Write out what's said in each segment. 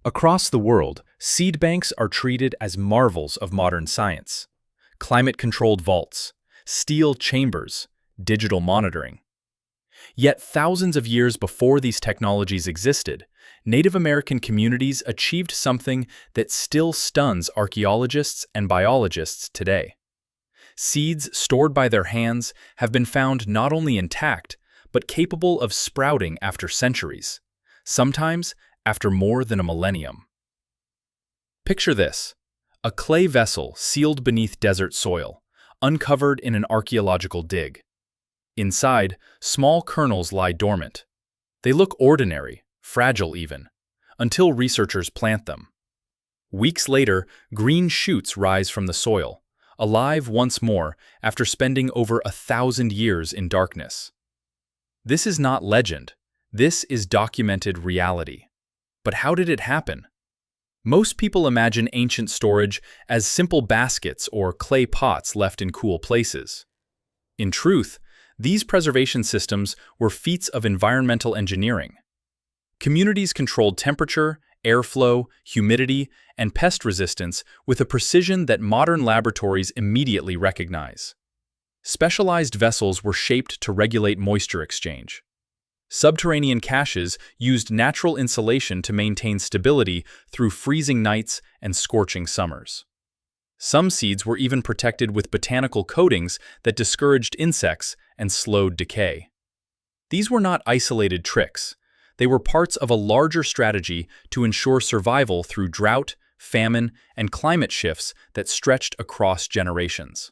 Across the world, seed banks are treated as marvels of modern science. Climate-controlled vaults, steel chambers, digital monitoring. Yet thousands of years before these technologies existed, Native American communities achieved something that still stuns archaeologists and biologists today. Seeds stored by their hands have been found not only intact, but capable of sprouting after centuries, sometimes after more than a millennium. Picture this: a clay vessel sealed beneath desert soil, uncovered in an archaeological dig. Inside, small kernels lie dormant. They look ordinary, fragile even, until researchers plant them. Weeks later, green shoots rise from the soil, alive once more after spending over 1,000 years in darkness. This is not legend. This is documented reality. But how did it happen? Most people imagine ancient storage as simple baskets or clay pots left in cool places. In truth, these preservation systems were feats of environmental engineering. Communities controlled temperature, airflow, humidity, and pest resistance with a precision that modern laboratories immediately recognize. Specialized vessels were shaped to regulate moisture exchange. Subterranean caches used natural insulation to maintain stability through freezing nights and scorching summers. Some seeds were even protected with botanical coatings that discouraged insects and slowed decay. These were not isolated tricks. They were parts of a larger strategy to ensure survival through drought, famine, and climate shifts that stretched across generations.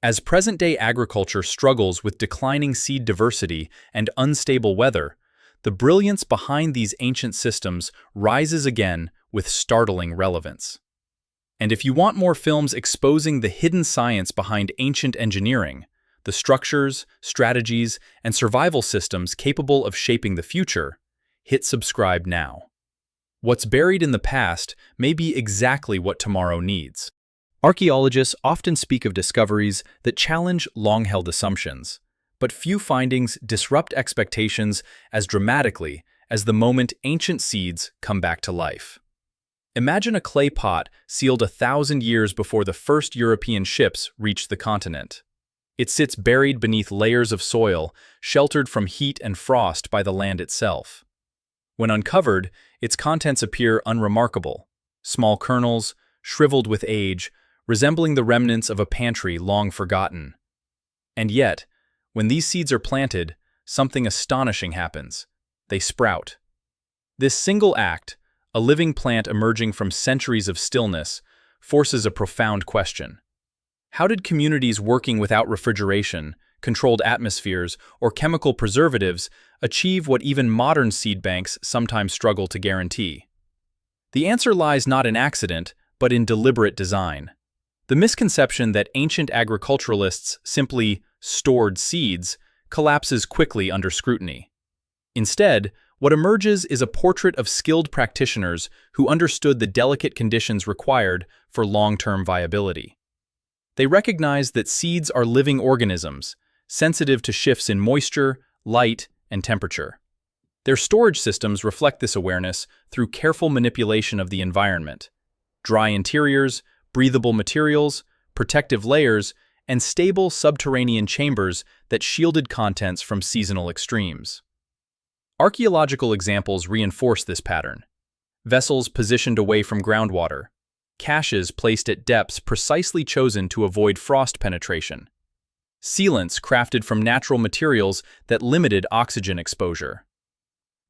As present-day agriculture struggles with declining seed diversity and unstable weather, the brilliance behind these ancient systems rises again with startling relevance. And if you want more films exposing the hidden science behind ancient engineering, the structures, strategies, and survival systems capable of shaping the future, hit subscribe now. What's buried in the past may be exactly what tomorrow needs. Archaeologists often speak of discoveries that challenge long-held assumptions, but few findings disrupt expectations as dramatically as the moment ancient seeds come back to life. Imagine a clay pot sealed 1,000 years before the first European ships reached the continent. It sits buried beneath layers of soil, sheltered from heat and frost by the land itself. When uncovered, its contents appear unremarkable: small kernels, shriveled with age, resembling the remnants of a pantry long forgotten. And yet, when these seeds are planted, something astonishing happens. They sprout. This single act, a living plant emerging from centuries of stillness, forces a profound question. How did communities working without refrigeration, controlled atmospheres, or chemical preservatives achieve what even modern seed banks sometimes struggle to guarantee? The answer lies not in accident, but in deliberate design. The misconception that ancient agriculturalists simply stored seeds collapses quickly under scrutiny. Instead, what emerges is a portrait of skilled practitioners who understood the delicate conditions required for long-term viability. They recognized that seeds are living organisms, sensitive to shifts in moisture, light, and temperature. Their storage systems reflect this awareness through careful manipulation of the environment. Dry interiors, breathable materials, protective layers, and stable subterranean chambers that shielded contents from seasonal extremes. Archaeological examples reinforce this pattern. Vessels positioned away from groundwater, caches placed at depths precisely chosen to avoid frost penetration, sealants crafted from natural materials that limited oxygen exposure.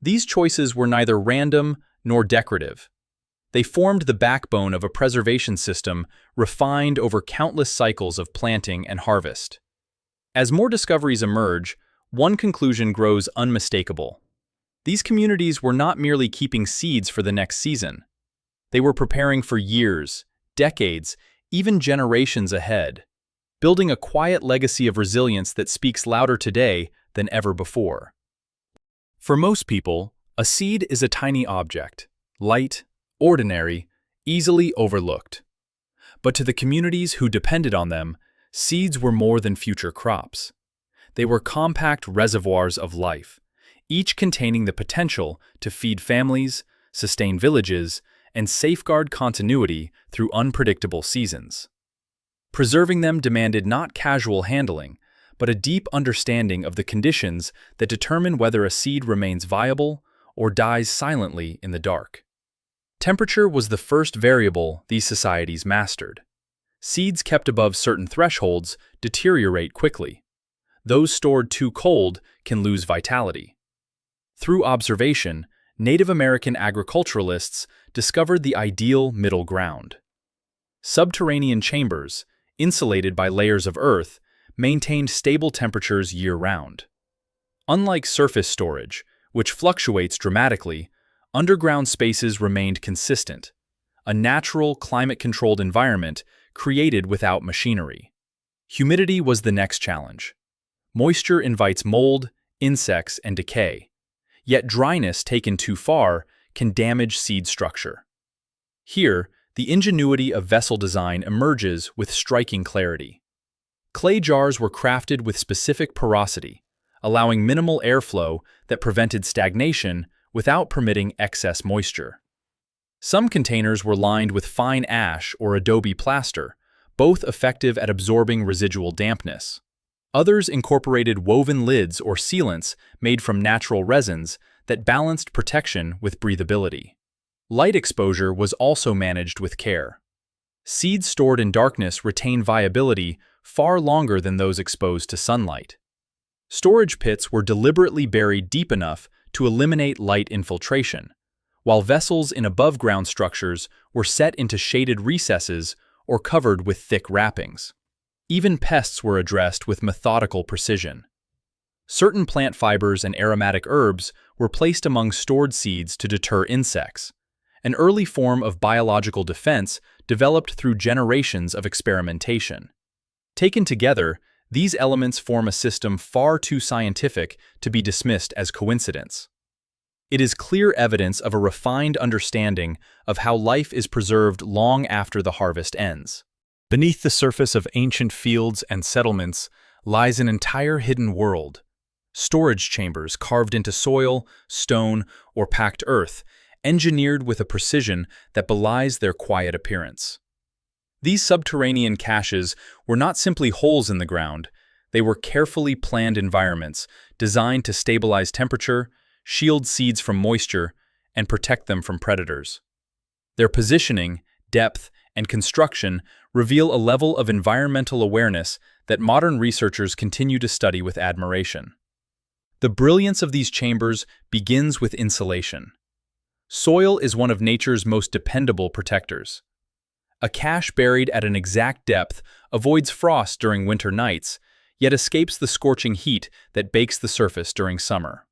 These choices were neither random nor decorative. They formed the backbone of a preservation system refined over countless cycles of planting and harvest. As more discoveries emerge, one conclusion grows unmistakable. These communities were not merely keeping seeds for the next season. They were preparing for years, decades, even generations ahead, building a quiet legacy of resilience that speaks louder today than ever before. For most people, a seed is a tiny object, light, ordinary, easily overlooked. But to the communities who depended on them, seeds were more than future crops. They were compact reservoirs of life, each containing the potential to feed families, sustain villages, and safeguard continuity through unpredictable seasons. Preserving them demanded not casual handling, but a deep understanding of the conditions that determine whether a seed remains viable or dies silently in the dark. Temperature was the first variable these societies mastered. Seeds kept above certain thresholds deteriorate quickly. Those stored too cold can lose vitality. Through observation, Native American agriculturalists discovered the ideal middle ground. Subterranean chambers, insulated by layers of earth, maintained stable temperatures year-round. Unlike surface storage, which fluctuates dramatically, underground spaces remained consistent, a natural, climate-controlled environment created without machinery. Humidity was the next challenge. Moisture invites mold, insects, and decay. Yet dryness taken too far can damage seed structure. Here, the ingenuity of vessel design emerges with striking clarity. Clay jars were crafted with specific porosity, allowing minimal airflow that prevented stagnation without permitting excess moisture. Some containers were lined with fine ash or adobe plaster, both effective at absorbing residual dampness. Others incorporated woven lids or sealants made from natural resins that balanced protection with breathability. Light exposure was also managed with care. Seeds stored in darkness retain viability far longer than those exposed to sunlight. Storage pits were deliberately buried deep enough to eliminate light infiltration, while vessels in above-ground structures were set into shaded recesses or covered with thick wrappings. Even pests were addressed with methodical precision. Certain plant fibers and aromatic herbs were placed among stored seeds to deter insects, an early form of biological defense developed through generations of experimentation. Taken together, these elements form a system far too scientific to be dismissed as coincidence. It is clear evidence of a refined understanding of how life is preserved long after the harvest ends. Beneath the surface of ancient fields and settlements lies an entire hidden world. Storage chambers carved into soil, stone, or packed earth, engineered with a precision that belies their quiet appearance. These subterranean caches were not simply holes in the ground, they were carefully planned environments designed to stabilize temperature, shield seeds from moisture, and protect them from predators. Their positioning, depth, and construction reveal a level of environmental awareness that modern researchers continue to study with admiration. The brilliance of these chambers begins with insulation. Soil is one of nature's most dependable protectors. A cache buried at an exact depth avoids frost during winter nights, yet escapes the scorching heat that bakes the surface during summer.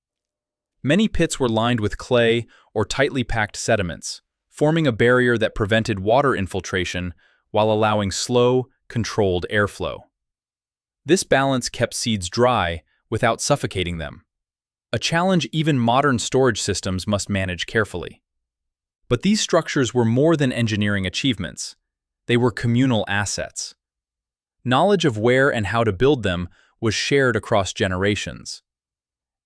Many pits were lined with clay or tightly packed sediments, forming a barrier that prevented water infiltration while allowing slow, controlled airflow. This balance kept seeds dry without suffocating them, a challenge even modern storage systems must manage carefully. But these structures were more than engineering achievements. They were communal assets. Knowledge of where and how to build them was shared across generations.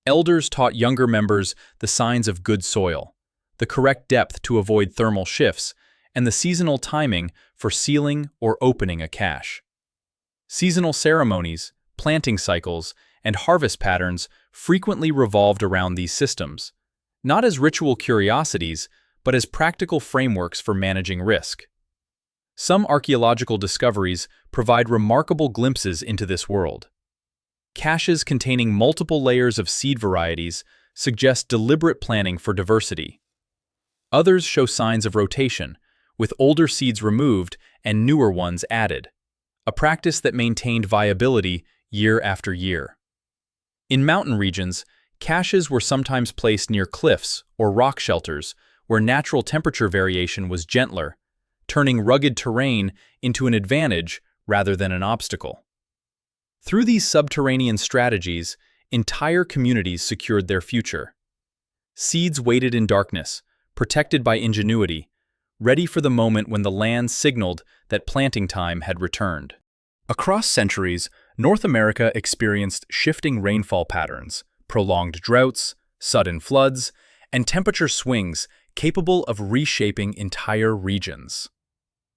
Elders taught younger members the signs of good soil, the correct depth to avoid thermal shifts, and the seasonal timing for sealing or opening a cache. Seasonal ceremonies, planting cycles, and harvest patterns frequently revolved around these systems, not as ritual curiosities, but as practical frameworks for managing risk. Some archaeological discoveries provide remarkable glimpses into this world. Caches containing multiple layers of seed varieties suggest deliberate planning for diversity. Others show signs of rotation, with older seeds removed and newer ones added, a practice that maintained viability year after year. In mountain regions, caches were sometimes placed near cliffs or rock shelters where natural temperature variation was gentler, turning rugged terrain into an advantage rather than an obstacle. Through these subterranean strategies, entire communities secured their future. Seeds waited in darkness, protected by ingenuity, ready for the moment when the land signaled that planting time had returned. Across centuries, North America experienced shifting rainfall patterns, prolonged droughts, sudden floods, and temperature swings capable of reshaping entire regions.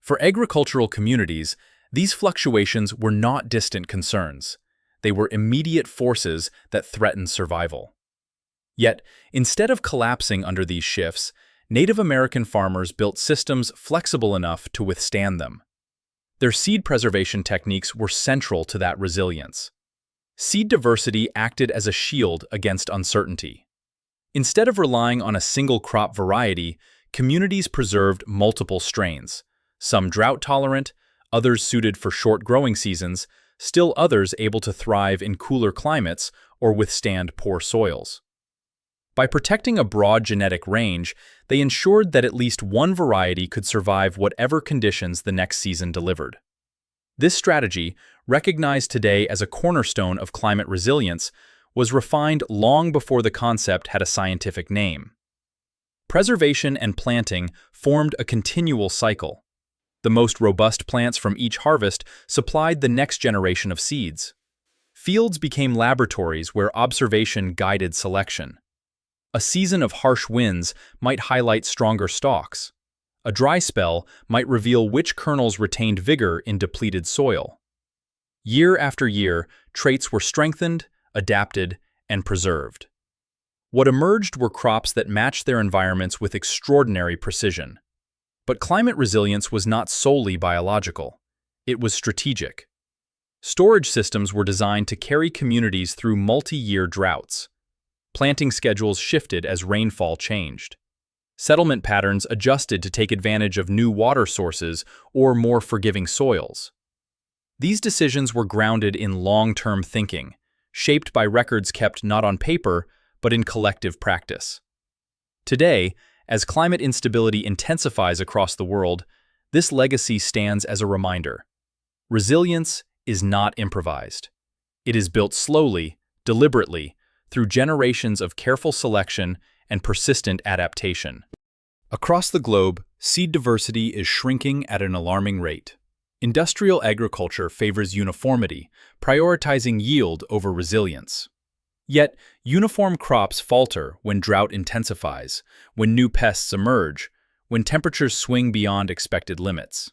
For agricultural communities, these fluctuations were not distant concerns. They were immediate forces that threatened survival. Yet, instead of collapsing under these shifts, Native American farmers built systems flexible enough to withstand them. Their seed preservation techniques were central to that resilience. Seed diversity acted as a shield against uncertainty. Instead of relying on a single crop variety, communities preserved multiple strains, some drought-tolerant, others suited for short growing seasons, still others able to thrive in cooler climates or withstand poor soils. By protecting a broad genetic range, they ensured that at least one variety could survive whatever conditions the next season delivered. This strategy, recognized today as a cornerstone of climate resilience, was refined long before the concept had a scientific name. Preservation and planting formed a continual cycle. The most robust plants from each harvest supplied the next generation of seeds. Fields became laboratories where observation guided selection. A season of harsh winds might highlight stronger stalks. A dry spell might reveal which kernels retained vigor in depleted soil. Year after year, traits were strengthened, adapted, and preserved. What emerged were crops that matched their environments with extraordinary precision. But climate resilience was not solely biological. It was strategic. Storage systems were designed to carry communities through multi-year droughts. Planting schedules shifted as rainfall changed. Settlement patterns adjusted to take advantage of new water sources or more forgiving soils. These decisions were grounded in long-term thinking, shaped by records kept not on paper, but in collective practice. Today, as climate instability intensifies across the world, this legacy stands as a reminder. Resilience is not improvised. It is built slowly, deliberately, through generations of careful selection and persistent adaptation. Across the globe, seed diversity is shrinking at an alarming rate. Industrial agriculture favors uniformity, prioritizing yield over resilience. Yet, uniform crops falter when drought intensifies, when new pests emerge, when temperatures swing beyond expected limits.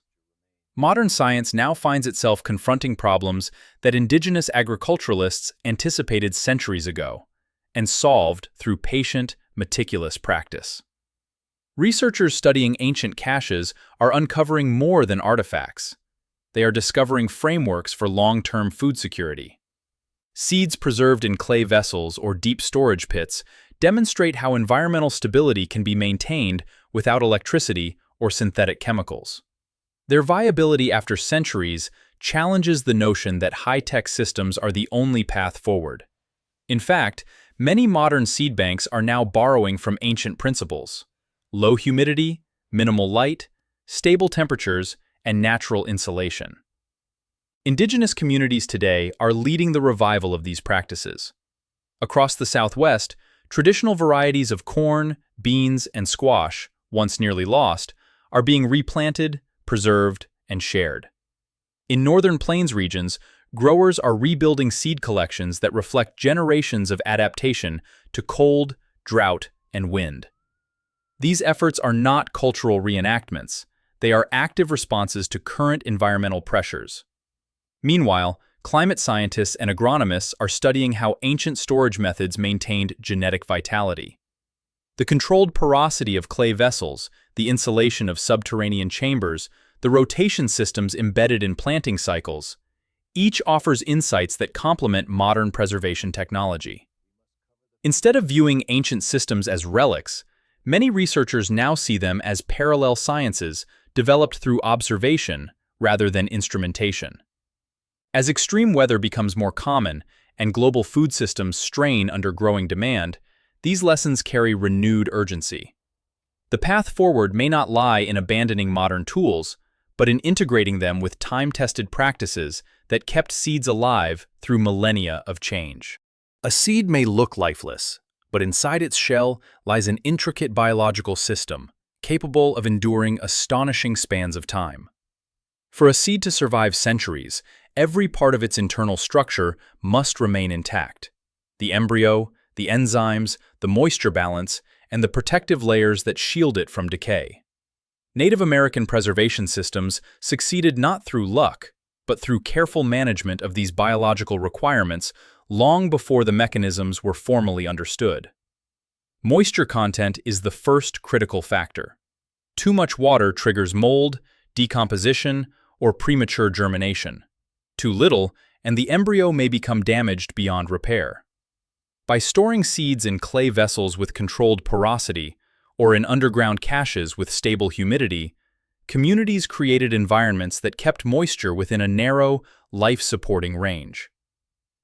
Modern science now finds itself confronting problems that indigenous agriculturalists anticipated centuries ago, and solved through patient, meticulous practice. Researchers studying ancient caches are uncovering more than artifacts. They are discovering frameworks for long-term food security. Seeds preserved in clay vessels or deep storage pits demonstrate how environmental stability can be maintained without electricity or synthetic chemicals. Their viability after centuries challenges the notion that high-tech systems are the only path forward. In fact, many modern seed banks are now borrowing from ancient principles: low humidity, minimal light, stable temperatures, and natural insulation. Indigenous communities today are leading the revival of these practices. Across the Southwest, traditional varieties of corn, beans, and squash, once nearly lost, are being replanted, preserved, and shared. In northern plains regions, growers are rebuilding seed collections that reflect generations of adaptation to cold, drought, and wind. These efforts are not cultural reenactments. They are active responses to current environmental pressures. Meanwhile, climate scientists and agronomists are studying how ancient storage methods maintained genetic vitality. The controlled porosity of clay vessels, the insulation of subterranean chambers, the rotation systems embedded in planting cycles, each offers insights that complement modern preservation technology. Instead of viewing ancient systems as relics, many researchers now see them as parallel sciences developed through observation rather than instrumentation. As extreme weather becomes more common and global food systems strain under growing demand, these lessons carry renewed urgency. The path forward may not lie in abandoning modern tools, but in integrating them with time-tested practices that kept seeds alive through millennia of change. A seed may look lifeless, but inside its shell lies an intricate biological system capable of enduring astonishing spans of time. For a seed to survive centuries, every part of its internal structure must remain intact: the embryo, the enzymes, the moisture balance, and the protective layers that shield it from decay. Native American preservation systems succeeded not through luck, but through careful management of these biological requirements long before the mechanisms were formally understood. Moisture content is the first critical factor. Too much water triggers mold, decomposition, or premature germination. Too little, and the embryo may become damaged beyond repair. By storing seeds in clay vessels with controlled porosity, or in underground caches with stable humidity, communities created environments that kept moisture within a narrow, life-supporting range.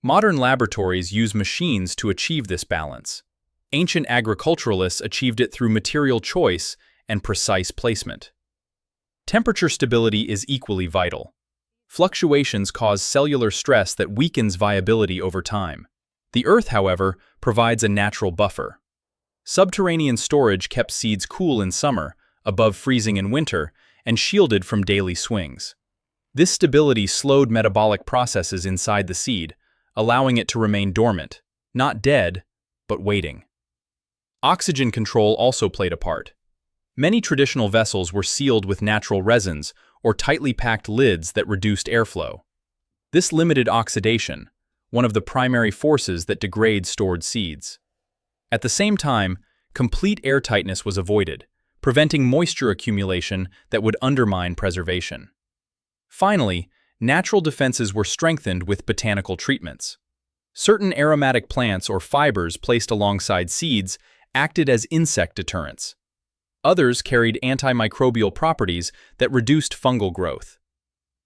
Modern laboratories use machines to achieve this balance. Ancient agriculturalists achieved it through material choice and precise placement. Temperature stability is equally vital. Fluctuations cause cellular stress that weakens viability over time. The Earth, however, provides a natural buffer. Subterranean storage kept seeds cool in summer, above freezing in winter, and shielded from daily swings. This stability slowed metabolic processes inside the seed, allowing it to remain dormant, not dead, but waiting. Oxygen control also played a part. Many traditional vessels were sealed with natural resins or tightly packed lids that reduced airflow. This limited oxidation, one of the primary forces that degrade stored seeds. At the same time, complete airtightness was avoided, preventing moisture accumulation that would undermine preservation. Finally, natural defenses were strengthened with botanical treatments. Certain aromatic plants or fibers placed alongside seeds acted as insect deterrents. Others carried antimicrobial properties that reduced fungal growth.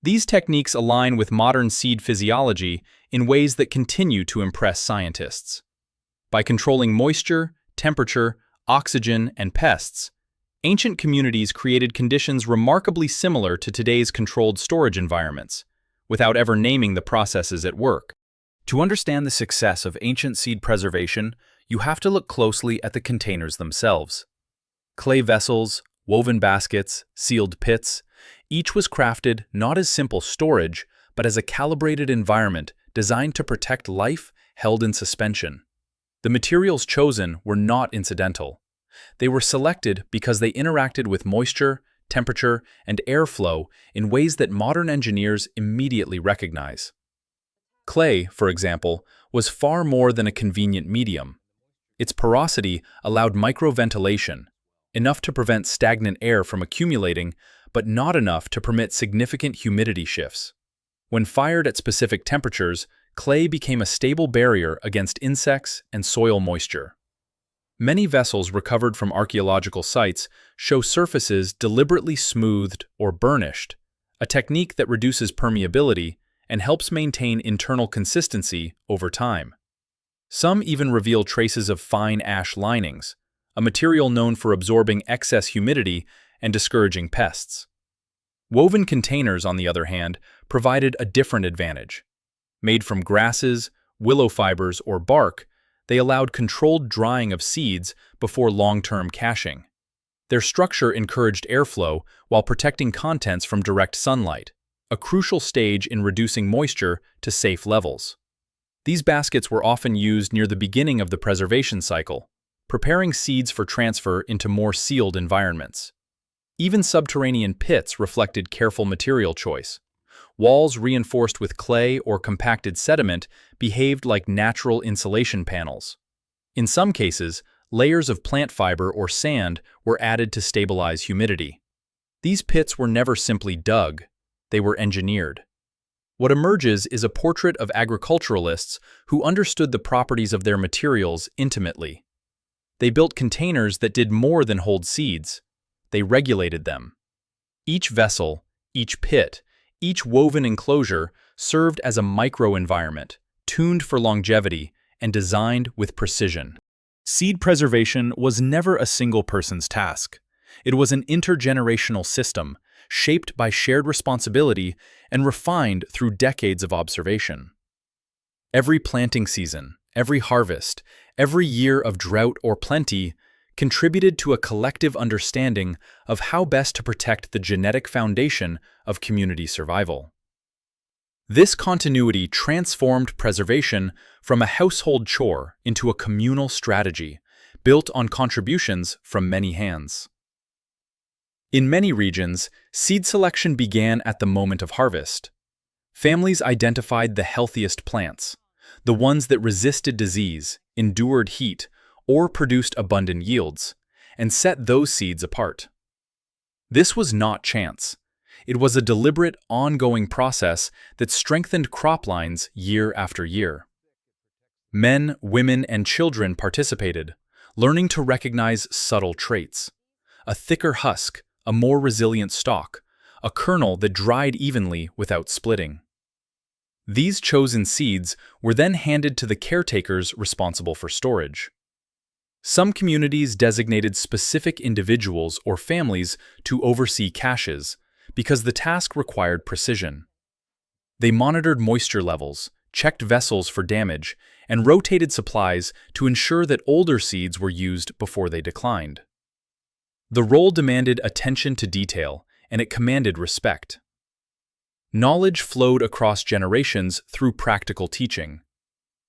These techniques align with modern seed physiology in ways that continue to impress scientists. By controlling moisture, temperature, oxygen, and pests, ancient communities created conditions remarkably similar to today's controlled storage environments, without ever naming the processes at work. To understand the success of ancient seed preservation, you have to look closely at the containers themselves. Clay vessels, woven baskets, sealed pits, each was crafted not as simple storage, but as a calibrated environment designed to protect life held in suspension. The materials chosen were not incidental. They were selected because they interacted with moisture, temperature, and airflow in ways that modern engineers immediately recognize. Clay, for example, was far more than a convenient medium. Its porosity allowed microventilation, enough to prevent stagnant air from accumulating, but not enough to permit significant humidity shifts. When fired at specific temperatures, clay became a stable barrier against insects and soil moisture. Many vessels recovered from archaeological sites show surfaces deliberately smoothed or burnished, a technique that reduces permeability and helps maintain internal consistency over time. Some even reveal traces of fine ash linings, a material known for absorbing excess humidity and discouraging pests. Woven containers, on the other hand, provided a different advantage. Made from grasses, willow fibers, or bark, they allowed controlled drying of seeds before long-term caching. Their structure encouraged airflow while protecting contents from direct sunlight, a crucial stage in reducing moisture to safe levels. These baskets were often used near the beginning of the preservation cycle, preparing seeds for transfer into more sealed environments. Even subterranean pits reflected careful material choice. Walls reinforced with clay or compacted sediment behaved like natural insulation panels. In some cases, layers of plant fiber or sand were added to stabilize humidity. These pits were never simply dug, they were engineered. What emerges is a portrait of agriculturalists who understood the properties of their materials intimately. They built containers that did more than hold seeds. They regulated them. Each vessel, each pit, each woven enclosure served as a microenvironment, tuned for longevity and designed with precision. Seed preservation was never a single person's task. It was an intergenerational system, shaped by shared responsibility and refined through decades of observation. Every planting season, every harvest, every year of drought or plenty contributed to a collective understanding of how best to protect the genetic foundation of community survival. This continuity transformed preservation from a household chore into a communal strategy, built on contributions from many hands. In many regions, seed selection began at the moment of harvest. Families identified the healthiest plants, the ones that resisted disease, endured heat, or produced abundant yields, and set those seeds apart. This was not chance. It was a deliberate, ongoing process that strengthened crop lines year after year. Men, women, and children participated, learning to recognize subtle traits: a thicker husk, a more resilient stalk, a kernel that dried evenly without splitting. These chosen seeds were then handed to the caretakers responsible for storage. Some communities designated specific individuals or families to oversee caches because the task required precision. They monitored moisture levels, checked vessels for damage, and rotated supplies to ensure that older seeds were used before they declined. The role demanded attention to detail, and it commanded respect. Knowledge flowed across generations through practical teaching.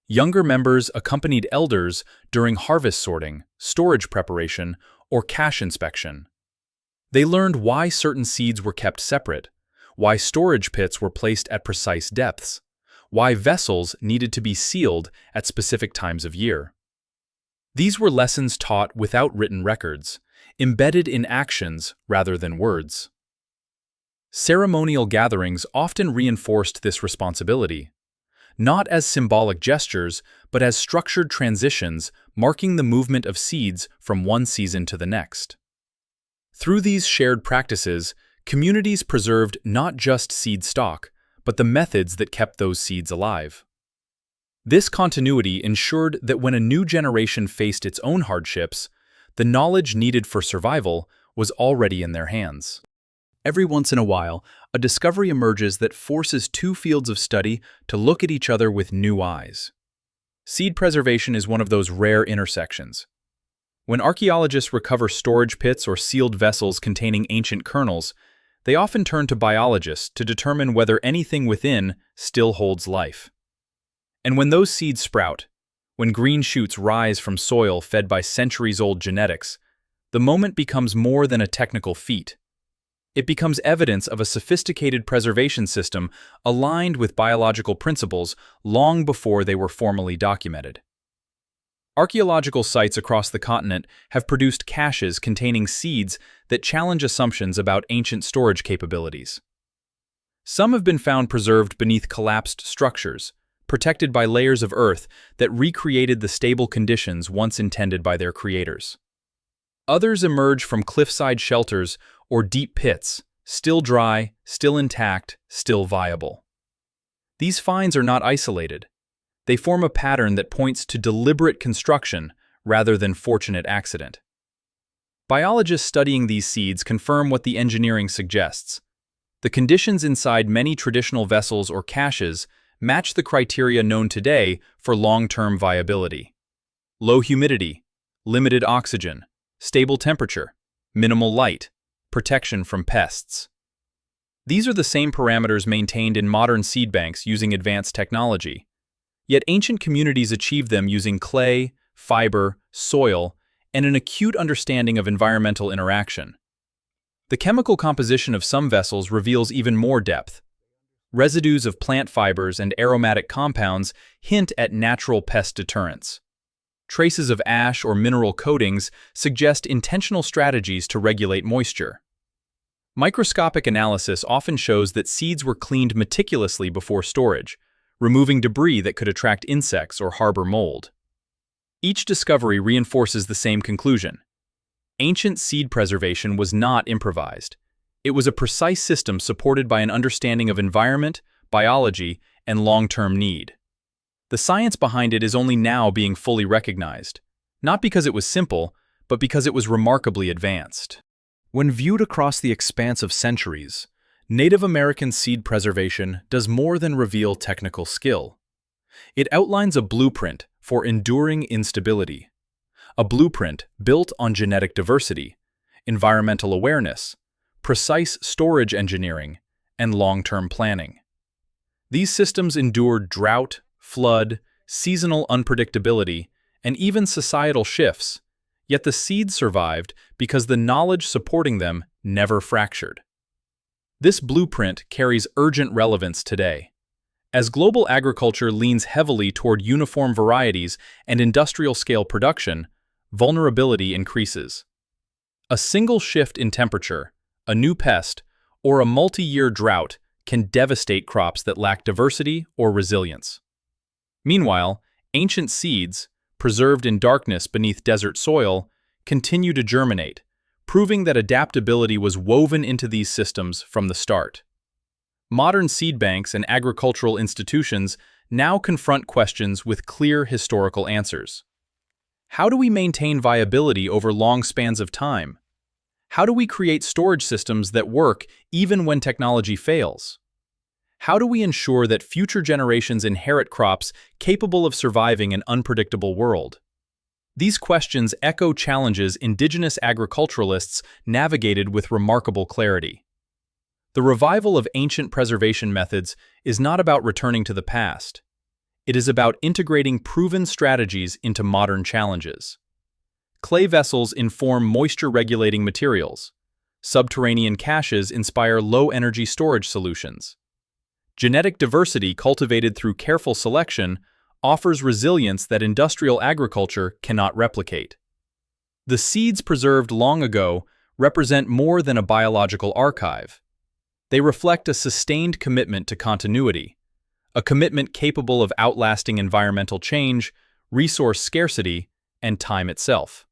Younger members accompanied elders during harvest sorting, storage preparation, or cache inspection. They learned why certain seeds were kept separate, why storage pits were placed at precise depths, why vessels needed to be sealed at specific times of year. These were lessons taught without written records, embedded in actions rather than words. Ceremonial gatherings often reinforced this responsibility, not as symbolic gestures, but as structured transitions marking the movement of seeds from one season to the next. Through these shared practices, communities preserved not just seed stock, but the methods that kept those seeds alive. This continuity ensured that when a new generation faced its own hardships, the knowledge needed for survival was already in their hands. Every once in a while, a discovery emerges that forces two fields of study to look at each other with new eyes. Seed preservation is one of those rare intersections. When archaeologists recover storage pits or sealed vessels containing ancient kernels, they often turn to biologists to determine whether anything within still holds life. And when those seeds sprout, when green shoots rise from soil fed by centuries-old genetics, the moment becomes more than a technical feat. It becomes evidence of a sophisticated preservation system aligned with biological principles long before they were formally documented. Archaeological sites across the continent have produced caches containing seeds that challenge assumptions about ancient storage capabilities. Some have been found preserved beneath collapsed structures, protected by layers of earth that recreated the stable conditions once intended by their creators. Others emerge from cliffside shelters or deep pits, still dry, still intact, still viable. These finds are not isolated. They form a pattern that points to deliberate construction rather than fortunate accident. Biologists studying these seeds confirm what the engineering suggests. The conditions inside many traditional vessels or caches match the criteria known today for long-term viability. Low humidity, limited oxygen, stable temperature, minimal light, protection from pests. These are the same parameters maintained in modern seed banks using advanced technology. Yet ancient communities achieved them using clay, fiber, soil, and an acute understanding of environmental interaction. The chemical composition of some vessels reveals even more depth. Residues of plant fibers and aromatic compounds hint at natural pest deterrence. Traces of ash or mineral coatings suggest intentional strategies to regulate moisture. Microscopic analysis often shows that seeds were cleaned meticulously before storage, removing debris that could attract insects or harbor mold. Each discovery reinforces the same conclusion. Ancient seed preservation was not improvised. It was a precise system supported by an understanding of environment, biology, and long-term need. The science behind it is only now being fully recognized, not because it was simple, but because it was remarkably advanced. When viewed across the expanse of centuries, Native American seed preservation does more than reveal technical skill. It outlines a blueprint for enduring instability, a blueprint built on genetic diversity, environmental awareness, precise storage engineering, and long-term planning. These systems endured drought, flood, seasonal unpredictability, and even societal shifts, Yet the seeds survived because the knowledge supporting them never fractured. This blueprint carries urgent relevance today. As global agriculture leans heavily toward uniform varieties and industrial-scale production, vulnerability increases. A single shift in temperature, a new pest, or a multi-year drought can devastate crops that lack diversity or resilience. Meanwhile, ancient seeds, preserved in darkness beneath desert soil, continue to germinate, proving that adaptability was woven into these systems from the start. Modern seed banks and agricultural institutions now confront questions with clear historical answers. How do we maintain viability over long spans of time? How do we create storage systems that work even when technology fails? How do we ensure that future generations inherit crops capable of surviving an unpredictable world? These questions echo challenges indigenous agriculturalists navigated with remarkable clarity. The revival of ancient preservation methods is not about returning to the past. It is about integrating proven strategies into modern challenges. Clay vessels inform moisture-regulating materials. Subterranean caches inspire low-energy storage solutions. Genetic diversity cultivated through careful selection offers resilience that industrial agriculture cannot replicate. The seeds preserved long ago represent more than a biological archive. They reflect a sustained commitment to continuity, a commitment capable of outlasting environmental change, resource scarcity, and time itself.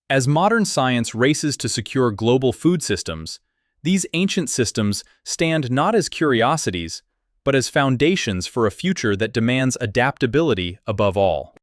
As modern science races to secure global food systems, these ancient systems stand not as curiosities, but as foundations for a future that demands adaptability above all.